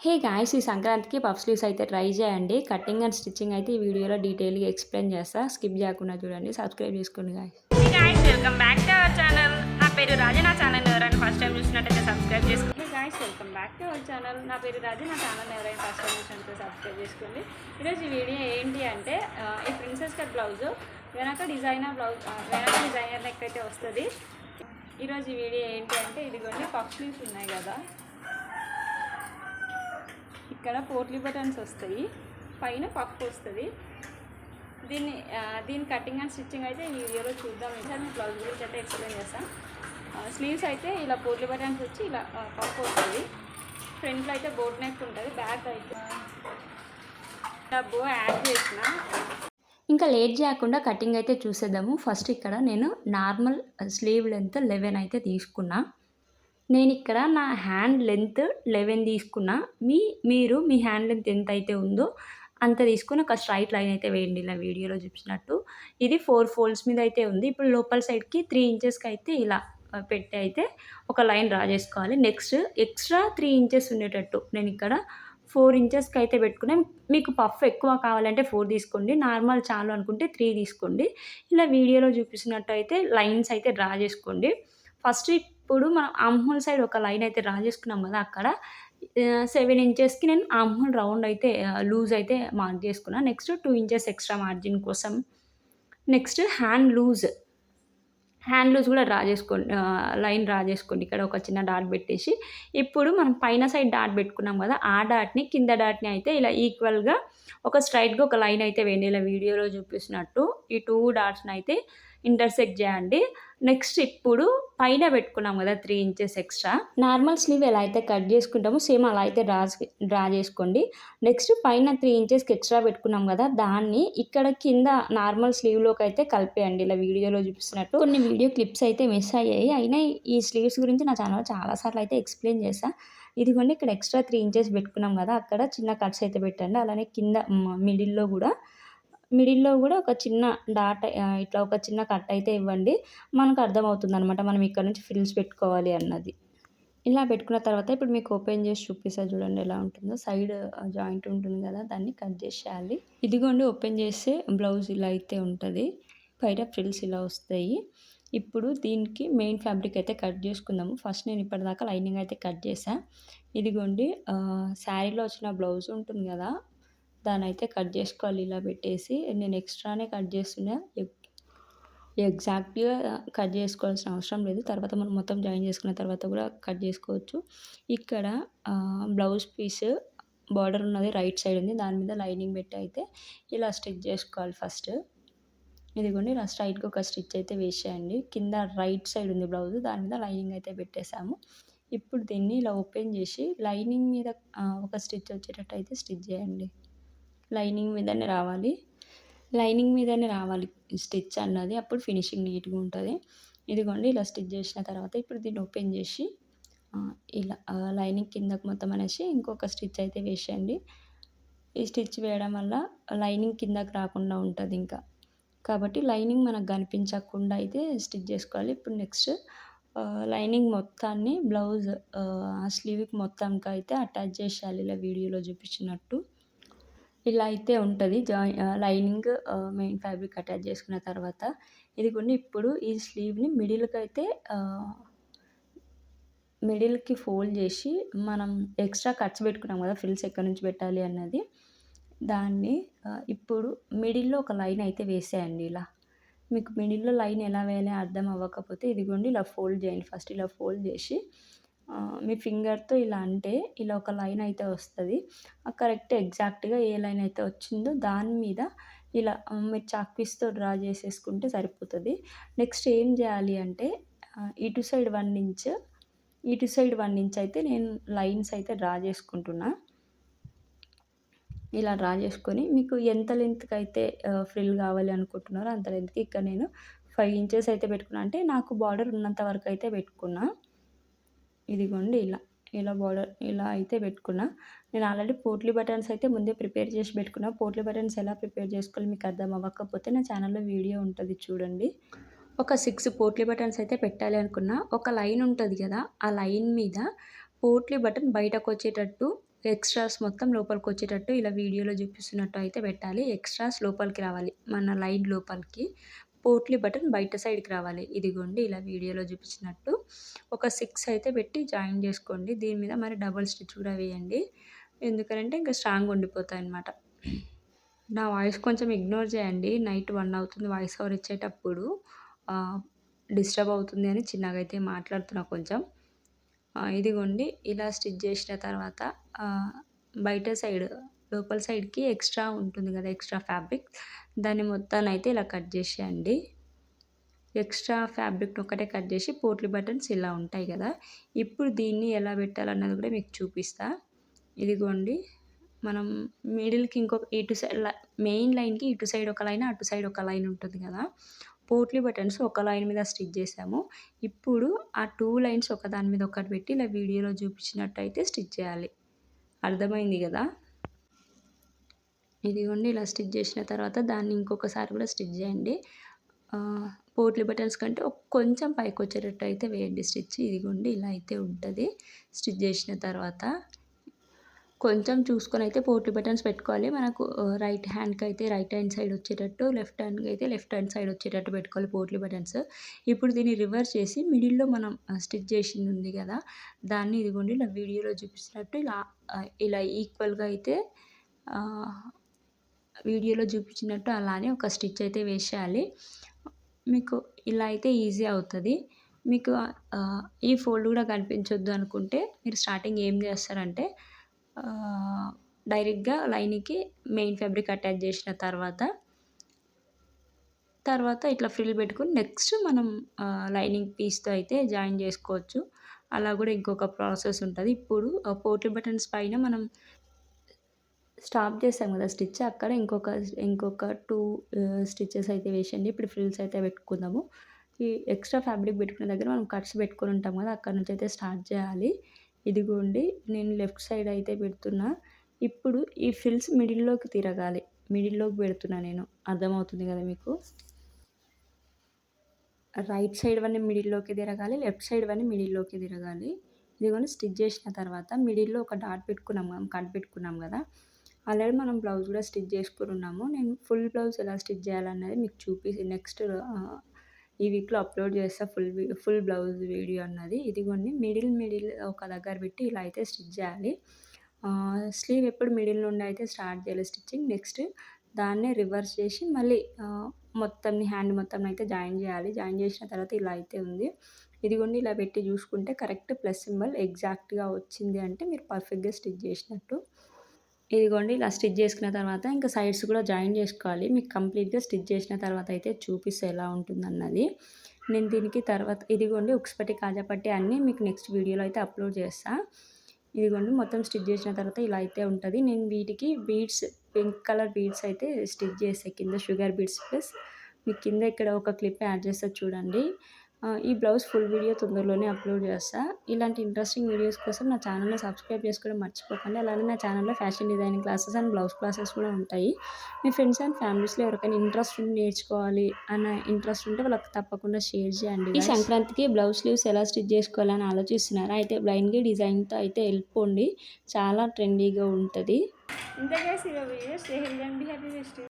Hey guys! ఈ సంక్రాంతికి puff sleeves అయితే ట్రై చేయండి. కటింగ్ అండ్ స్టిచ్చింగ్ అయితే ఈ వీడియోలో డీటెయిల్‌గా ఎక్స్‌ప్లెయిన్ చేస్తా. స్కిప్ చేయకుండా చూడండి. సబ్స్క్రైబ్ చేసుకోండి guys. Hey guys welcome back to our channel. నా పేరు రాజు. నా ఛానల్ ఎవరైనా ఫస్ట్ టైం చూసినట్టయితే సబ్స్క్రైబ్ చేసుకోండి. Hey guys welcome back to our channel. నా పేరు రాజు. నా ఛానల్ ఎవరైనా ఫస్ట్ టైం చూసినట్టయితే సబ్స్క్రైబ్ చేసుకోండి. ఈరోజు ఈ వీడియో ఏంటి అంటే ఈ ప్రిన్సెస్ కట్ బ్లౌజ్ వెనక డిజైనర్ నెక్ అయితే వస్తుంది. ఈరోజు ఈ వీడియో ఏంటి అంటే ఇదిగోండి పఫ్ స్లీవ్స్ ఉన్నాయి కదా, ఇక్కడ పోట్లీ బటన్స్ వస్తాయి, పైన పఫ్ వస్తుంది. దీని కటింగ్ అండ్ స్టిచ్చింగ్ అయితే ఈ వీడియోలో చూద్దాం. ఈసారి నేను బ్లౌజ్ గురించి అయితే ఎక్స్ప్లెయిన్ చేస్తాను. స్లీవ్స్ అయితే ఇలా పోట్లీ బటన్స్ వచ్చి ఇలా పఫ్ వస్తుంది. ఫ్రంట్లో అయితే బోట్ నెక్ ఉంటుంది. బ్యాక్ అయితే బో యాడ్ చేసిన. ఇంకా లేట్ చేయకుండా కటింగ్ అయితే చూసేద్దాము. ఫస్ట్ ఇక్కడ నేను నార్మల్ స్లీవ్ లెంత్ 11 అయితే తీసుకున్నా. నేను ఇక్కడ నా హ్యాండ్ లెంత్ 11 తీసుకున్నా. మీరు మీ హ్యాండ్ లెంత్ ఎంత అయితే ఉందో అంత తీసుకొని ఒక స్ట్రైట్ లైన్ అయితే వేయండి, ఇలా వీడియోలో చూపించినట్టు. ఇది 4 ఫోల్డ్స్ మీద అయితే ఉంది. ఇప్పుడు లోపల సైడ్కి 3 ఇంచెస్కి అయితే ఇలా పెట్టి అయితే ఒక లైన్ డ్రా చేసుకోవాలి. నెక్స్ట్ ఎక్స్ట్రా 3 ఇంచెస్ ఉండేటట్టు నేను ఇక్కడ 4 ఇంచెస్కి అయితే పెట్టుకున్నాను. మీకు పఫ్ ఎక్కువ కావాలంటే 4 తీసుకోండి, నార్మల్ చాలు అనుకుంటే 3 తీసుకోండి. ఇలా వీడియోలో చూపిస్తున్నట్టు అయితే లైన్స్ అయితే డ్రా చేసుకోండి. ఫస్ట్ ఇప్పుడు మనం ఆర్మ్ హోల్ సైడ్ ఒక లైన్ అయితే డ్రా చేసుకున్నాం కదా, అక్కడ 7 ఇంచెస్కి నేను ఆర్మ్ హోల్ రౌండ్ అయితే లూజ్ అయితే మార్క్ చేసుకున్నాను. నెక్స్ట్ 2 ఇంచెస్ ఎక్స్ట్రా మార్జిన్ కోసం. నెక్స్ట్ హ్యాండ్ లూజ్ కూడా డ్రా చేసుకోండి. లైన్ డ్రా చేసుకోండి. ఇక్కడ ఒక చిన్న డాట్ పెట్టేసి, ఇప్పుడు మనం పైన సైడ్ డాట్ పెట్టుకున్నాం కదా, ఆ డాట్‌ని కింద డాట్‌ని అయితే ఇలా ఈక్వల్‌గా ఒక స్ట్రెయిట్‌గా ఒక లైన్ అయితే వేయండి, ఇలా వీడియోలో చూపిస్తున్నట్టు. ఈ 2 డాట్స్‌ని అయితే ఇంటర్సెక్ట్ చేయండి. నెక్స్ట్ ఇప్పుడు పైన పెట్టుకున్నాం కదా 3 ఇంచెస్ ఎక్స్ట్రా, నార్మల్ స్లీవ్ ఎలా అయితే కట్ చేసుకుంటామో సేమ్ అలా అయితే డ్రా చేసుకోండి. నెక్స్ట్ పైన 3 ఇంచెస్కి ఎక్స్ట్రా పెట్టుకున్నాం కదా, దాన్ని ఇక్కడ కింద నార్మల్ స్లీవ్లోకి అయితే కలిపేయండి, ఇలా వీడియోలో చూపిస్తున్నట్టు. కొన్ని వీడియో క్లిప్స్ అయితే మిస్ అయ్యాయి, అయినా ఈ స్లీవ్స్ గురించి నా ఛానల్ చాలాసార్లు అయితే ఎక్స్ప్లెయిన్ చేశాను. ఇదిగోండి ఇక్కడ ఎక్స్ట్రా 3 ఇంచెస్ పెట్టుకున్నాం కదా, అక్కడ చిన్న కట్స్ అయితే పెట్టండి. అలానే కింద మిడిల్‌లో కూడా ఒక చిన్న డాట్ ఇట్లా ఒక చిన్న కట్ అయితే ఇవ్వండి. మనకు అర్థమవుతుందనమాట మనం ఇక్కడ నుంచి ఫ్రిల్స్ పెట్టుకోవాలి అన్నది. ఇలా పెట్టుకున్న తర్వాత ఇప్పుడు మీకు ఓపెన్ చేసి చూపిస్తా చూడండి ఎలా ఉంటుందో. సైడ్ జాయింట్ ఉంటుంది కదా, దాన్ని కట్ చేసేయాలి. ఇదిగోండి ఓపెన్ చేస్తే బ్లౌజ్ ఇలా అయితే ఉంటుంది. పైన ఫ్రిల్స్ ఇలా వస్తాయి. ఇప్పుడు దీనికి మెయిన్ ఫ్యాబ్రిక్ అయితే కట్ చేసుకుందాము. ఫస్ట్ నేను ఇప్పటిదాకా లైనింగ్ అయితే కట్ చేశా. ఇదిగోండి శారీలో వచ్చిన బ్లౌజ్ ఉంటుంది కదా, దాన్నయితే కట్ చేసుకోవాలి ఇలా పెట్టేసి. నేను ఎక్స్ట్రానే కట్ చేస్తున్నా, ఎగ్జాక్ట్‌గా కట్ చేసుకోవాల్సిన అవసరం లేదు. తర్వాత మనం మొత్తం జాయిన్ చేసుకున్న తర్వాత కూడా కట్ చేసుకోవచ్చు. ఇక్కడ బ్లౌజ్ పీస్ బార్డర్ ఉన్నది రైట్ సైడ్ ఉంది, దాని మీద లైనింగ్ పెట్టి అయితే ఇలా స్టిచ్ చేసుకోవాలి ఫస్ట్. ఇదిగోండి ఇలా స్ట్రైట్‌గా ఒక స్టిచ్ అయితే వేసేయండి. కింద రైట్ సైడ్ ఉంది బ్లౌజ్, దాని మీద లైనింగ్ అయితే పెట్టేసాము. ఇప్పుడు దీన్ని ఇలా ఓపెన్ చేసి లైనింగ్ మీద ఒక స్టిచ్ వచ్చేటట్టు అయితే స్టిచ్ చేయండి. లైనింగ్ మీదనే రావాలి స్టిచ్ అన్నది, అప్పుడు ఫినిషింగ్ నీట్‌గా ఉంటుంది. ఇదిగోండి ఇలా స్టిచ్ చేసిన తర్వాత ఇప్పుడు దీన్ని ఓపెన్ చేసి ఇలా లైనింగ్ కిందకి మొత్తం అనేసి ఇంకొక స్టిచ్ అయితే వేసేయండి. ఈ స్టిచ్ వేయడం వల్ల లైనింగ్ కిందకి రాకుండా ఉంటుంది ఇంకా, కాబట్టి లైనింగ్ మనకు కనిపించకుండా అయితే స్టిచ్ చేసుకోవాలి. ఇప్పుడు నెక్స్ట్ లైనింగ్ మొత్తాన్ని బ్లౌజ్ స్లీవ్‌కి మొత్తంకి అయితే అటాచ్ చేసేయాలి, ఇలా వీడియోలో చూపించినట్టు. ఇలా అయితే ఉంటుంది లైనింగ్ మెయిన్ ఫ్యాబ్రిక్ అటాచ్ చేసుకున్న తర్వాత. ఇదిగోండి ఇప్పుడు ఈ స్లీవ్‌ని మిడిల్‌కి ఫోల్డ్ చేసి మనం ఎక్స్ట్రా కట్స్ పెట్టుకున్నాం కదా, ఫ్రిల్స్ ఎక్కడి నుంచి పెట్టాలి అన్నది, దాన్ని ఇప్పుడు మిడిల్‌లో ఒక లైన్ అయితే వేసేయండి. ఇలా మీకు మిడిల్‌లో లైన్ ఎలా వేయాలో అర్థం అవ్వకపోతే ఇదిగోండి ఇలా ఫోల్డ్ చేయండి. ఫస్ట్ ఇలా ఫోల్డ్ చేసి మీ ఫింగర్‌తో ఇలా అంటే ఇలా ఒక లైన్ అయితే వస్తది. కరెక్ట్ ఎగ్జాక్ట్‌గా ఏ లైన్ అయితే వచ్చిందో దాని మీద ఇలా మీరు చాక్ పీస్‌తో డ్రా చేసేసుకుంటే సరిపోతది. నెక్స్ట్ ఏం చేయాలి అంటే ఇటు సైడ్ 1 ఇంచ్, ఇటు సైడ్ 1 ఇంచ్ అయితే నేను లైన్స్ అయితే డ్రా చేసుకుంటున్నా. ఇలా డ్రా చేసుకొని మీకు ఎంత లెంత్‌కి అయితే ఫ్రిల్ కావాలి అనుకుంటున్నారో అంత లెంత్‌కి ఇక్కడ నేను 5 ఇంచెస్ అయితే పెట్టుకున్నా. అంటే నాకు బార్డర్ ఉన్నంత వరకు అయితే పెట్టుకున్నా. ఇదిగోండి ఇలా బార్డర్ ఇలా అయితే పెట్టుకున్నా. నేను ఆల్రెడీ పోట్లీ బటన్స్ అయితే ముందే ప్రిపేర్ చేసి పెట్టుకున్నా. పోట్లీ బటన్స్ ఎలా ప్రిపేర్ చేసుకోవాలో మీకు అర్థం అవ్వకపోతే నా ఛానల్‌లో వీడియో ఉంటుంది చూడండి. ఒక 6 పోట్లీ బటన్స్ అయితే పెట్టాలి అనుకున్నా. ఒక లైన్ ఉంటుంది కదా, ఆ లైన్ మీద పోట్లీ బటన్ బయటకు వచ్చేటట్టు ఎక్స్ట్రాస్ మొత్తం లోపలికొచ్చేటట్టు ఇలా వీడియోలో చూపిస్తున్నట్టు అయితే పెట్టాలి. ఎక్స్ట్రాస్ లోపలికి రావాలి. మన లైన్ లోపలికి. పోట్లీ బటన్ బయట సైడ్‌కి రావాలి. ఇదిగోండి ఇలా వీడియోలో చూపించినట్టు ఒక 6 అయితే పెట్టి జాయిన్ చేసుకోండి. దీని మీద మరి డబుల్ స్టిచ్ కూడా వేయండి. ఎందుకనంటే ఇంకా స్ట్రాంగ్‌గా ఉండిపోతాయన్నమాట. నా వాయిస్ కొంచెం ఇగ్నోర్ చేయండి. నైట్ 1 అవుతుంది వాయిస్ ఓవర్ ఇచ్చేటప్పుడు. డిస్టర్బ్ అవుతుంది అని చిన్నగా అయితే మాట్లాడుతున్నా కొంచెం. ఇదిగోండి ఇలా స్టిచ్ చేసిన తర్వాత బయట సైడ్ లోపల సైడ్‌కి ఎక్స్ట్రా ఉంటుంది కదా! ఎక్స్ట్రా ఫ్యాబ్రిక్ దాన్ని మొత్తాన్నయితే ఇలా కట్ చేసేయండి. ఎక్స్ట్రా ఫ్యాబ్రిక్‌ని ఒక్కటే కట్ చేసి పోట్లీ బటన్స్ ఇలా ఉంటాయి కదా! ఇప్పుడు దీన్ని ఎలా పెట్టాలన్నది కూడా మీకు చూపిస్తా. ఇదిగోండి మనం మిడిల్‌కి ఇంకొక ఇటు సైడ్ మెయిన్ లైన్‌కి ఇటు సైడ్ ఒక లైన్, అటు సైడ్ ఒక లైన్ ఉంటుంది కదా! పోట్లీ బటన్స్ ఒక లైన్ మీద స్టిచ్ చేసాము. ఇప్పుడు ఆ 2 లైన్స్ ఒకదాని మీద ఒకటి పెట్టి ఇలా వీడియోలో చూపించినట్టయితే స్టిచ్ చేయాలి. అర్థమైంది గదా! ఇదిగోండి ఇలా స్టిచ్ చేసిన తర్వాత దాన్ని ఇంకొకసారి కూడా స్టిచ్ చేయండి. పోట్లీ బటన్స్ కంటే కొంచెం పైకొచ్చేటట్టు అయితే వేయండి స్టిచ్. ఇదిగోండి ఇలా అయితే ఉంటది. స్టిచ్ చేసిన తర్వాత కొంచెం చూసుకొని అయితే పోట్లీ బటన్స్ పెట్టుకోవాలి. మనకు రైట్ హ్యాండ్‌కైతే రైట్ హ్యాండ్ సైడ్ వచ్చేటట్టు, లెఫ్ట్ హ్యాండ్‌కి అయితే లెఫ్ట్ హ్యాండ్ సైడ్ వచ్చేటట్టు పెట్టుకోవాలి పోట్లీ బటన్స్. ఇప్పుడు దీన్ని రివర్స్ చేసి మిడిల్‌లో మనం స్టిచ్ చేసింది ఉంది కదా! దాన్ని ఇదిగోండి ఇలా వీడియోలో చూపిస్తున్నట్టు ఇలా ఈక్వల్‌గా అయితే వీడియోలో చూపించినట్టు అలానే ఒక స్టిచ్ అయితే వేసేయాలి. మీకు ఇలా అయితే ఈజీ అవుతది. మీకు ఈ ఫోల్డ్ కూడా కనిపించొద్దు అనుకుంటే మీరు స్టార్టింగ్ ఏం చేస్తారంటే డైరెక్ట్‌గా లైన్‌కి మెయిన్ ఫ్యాబ్రిక్ అటాచ్ చేసిన తర్వాత ఇట్లా ఫ్రిల్ పెట్టుకొని నెక్స్ట్ మనం లైనింగ్ పీస్‌తో అయితే జాయిన్ చేసుకోవచ్చు. అలా కూడా ఇంకొక ప్రాసెస్ ఉంటది. ఇప్పుడు పోట్లీ బటన్స్ పైన మనం స్టాప్ చేసాం కదా స్టిచ్ అక్కడ ఇంకొక 2 స్టిచెస్ అయితే వేసేయండి. ఇప్పుడు ఫ్రిల్స్ అయితే పెట్టుకుందాము. ఈ ఎక్స్ట్రా ఫ్యాబ్రిక్ పెట్టుకునే దగ్గర మనం కట్స్ పెట్టుకొని ఉంటాం కదా! అక్కడి నుంచి అయితే స్టార్ట్ చేయాలి. ఇదిగోండి నేను లెఫ్ట్ సైడ్ అయితే పెడుతున్నా. ఇప్పుడు ఈ ఫ్రిల్స్ మిడిల్‌లోకి తిరగాలి. మిడిల్‌లోకి పెడుతున్నా నేను. అర్థమవుతుంది కదా మీకు? రైట్ సైడ్ వన్నీ మిడిల్‌లోకి తిరగాలి. లెఫ్ట్ సైడ్ వన్నీ మిడిల్‌లోకి తిరగాలి. ఇదిగోండి స్టిచ్ చేసిన తర్వాత మిడిల్‌లో ఒక డాట్ పెట్టుకున్నాం మనం కట్ పెట్టుకున్నాం కదా! ఆల్రెడీ మనం బ్లౌజ్ కూడా స్టిచ్ చేసుకొని ఉన్నాము. నేను ఫుల్ బ్లౌజ్ ఎలా స్టిచ్ చేయాలన్నది మీకు చూపిసి నెక్స్ట్ ఈ వీక్‌లో అప్లోడ్ చేస్తా ఫుల్ బ్లౌజ్ వీడియో అన్నది. ఇదిగోండి మిడిల్ ఒక దగ్గర పెట్టి ఇలా అయితే స్టిచ్ చేయాలి. స్లీవ్ ఎప్పుడు మిడిల్ నుండి అయితే స్టార్ట్ చేయాలి స్టిచ్చింగ్. నెక్స్ట్ దాన్నే రివర్స్ చేసి మళ్ళీ హ్యాండ్ మొత్తం అయితే జాయిన్ చేయాలి. జాయిన్ చేసిన తర్వాత ఇలా అయితే ఉంది. ఇదిగోండి ఇలా పెట్టి చూసుకుంటే కరెక్ట్ ప్లస్ సింబల్ ఎగ్జాక్ట్‌గా వచ్చింది అంటే మీరు పర్ఫెక్ట్‌గా స్టిచ్ చేసినట్టు. ఇదిగోండి ఇలా స్టిచ్ చేసుకున్న తర్వాత ఇంకా సైడ్స్ కూడా జాయిన్ చేసుకోవాలి. మీకు కంప్లీట్‌గా స్టిచ్ చేసిన తర్వాత అయితే చూపిస్తా ఎలా ఉంటుందన్నది. నేను దీనికి తర్వాత ఇదిగోండి ఉక్స్ పట్టి, కాజా పట్టి అన్నీ మీకు నెక్స్ట్ వీడియోలో అయితే అప్లోడ్ చేస్తా. ఇదిగోండి మొత్తం స్టిచ్ చేసిన తర్వాత ఇలా అయితే ఉంటది. నేను వీటికి బీడ్స్ పింక్ కలర్ బీడ్స్ అయితే స్టిచ్ చేసా కింద షుగర్ బీడ్స్ ప్లస్ మీకు కింద ఇక్కడ ఒక క్లిప్ యాడ్ చేస్తా చూడండి. ఈ బ్లౌజ్ ఫుల్ వీడియో తొందరలోనే అప్లోడ్ చేస్తా. ఇలాంటి ఇంట్రెస్టింగ్ వీడియోస్ కోసం నా ఛానల్‌ని సబ్స్క్రైబ్ చేసుకోవడం మర్చిపోకండి. అలానే నా ఛానల్‌లో fashion designing classes and blouse classes కూడా ఉంటాయి. మీ ఫ్రెండ్స్ అండ్ ఫ్యామిలీస్‌లో ఎవరికైనా ఇంట్రెస్ట్ ఉండి నేర్చుకోవాలి అన్న ఇంట్రెస్ట్ ఉంటే వాళ్ళకి తప్పకుండా షేర్ చేయండి. ఈ సంక్రాంతికి బ్లౌజ్ స్లీవ్స్ ఎలా స్టిచ్ చేసుకోవాలని ఆలోచిస్తున్నారా? అయితే బ్లైండ్‌గా డిజైన్‌తో అయితే వెళ్ళిపోండి. చాలా ట్రెండీగా ఉంటది. ఇంతే గైస్, ఈ video stay healthy and be happy.